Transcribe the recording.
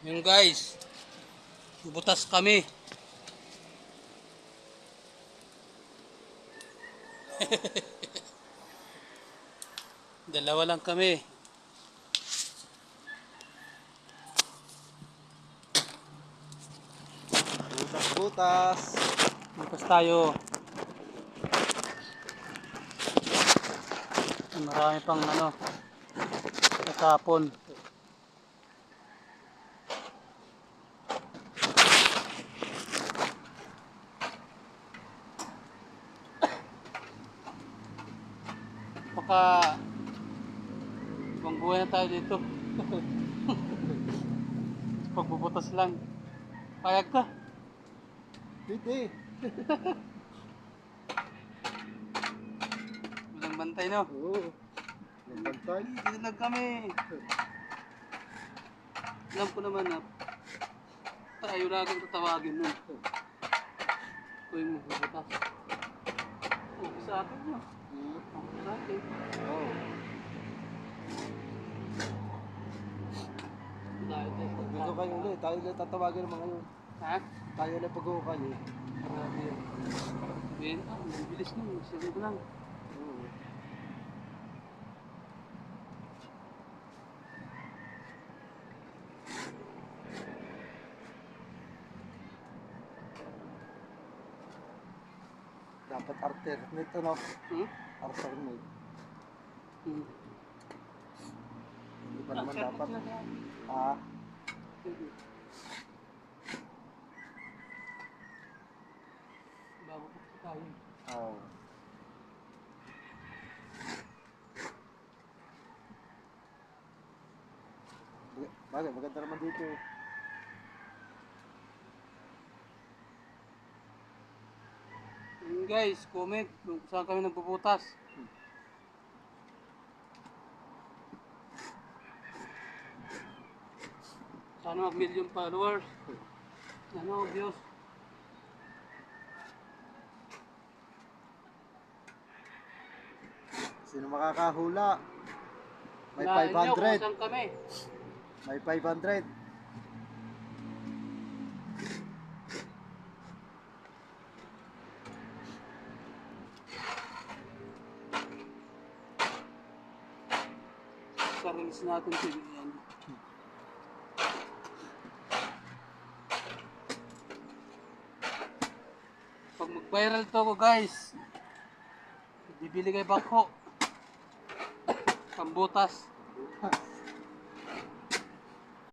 Yung guys, bubutas kami. Dalawa lang kami. Butas. Butas tayo. Marami pang natapon. Baka ibang buhay na tayo dito. Pagbubutas lang. Payag ka. Hindi. Walang bantay, no? Oo. Nagbantay. Dilag kami. Alam ko naman na tayo lagi tatawagin nun. Uy, magbubutas. Okay sa akin, no? Okay sa akin. Oo. Pag kayo ulit, tayo ulit tatawagin ng mga yun. Ha? Tayo ulit pag-ukay eh. Grabe. Ben, bilis nun. Sige lang. Oo. Dapat alternate no? Alternate. Hindi pa naman dapat. Ah, Bago pa tayo. oo. Bagay, maganda naman dito eh. Guys, comment kung saan kami nagpuputas. Sana mag-million followers. Diyos. Sino makakahula? May Wala inyo kung 500. saan kami. May 500. Sa-release natin ito. Yan. Pag mag-viral to ko guys, bibili kay Bako. Pambutas.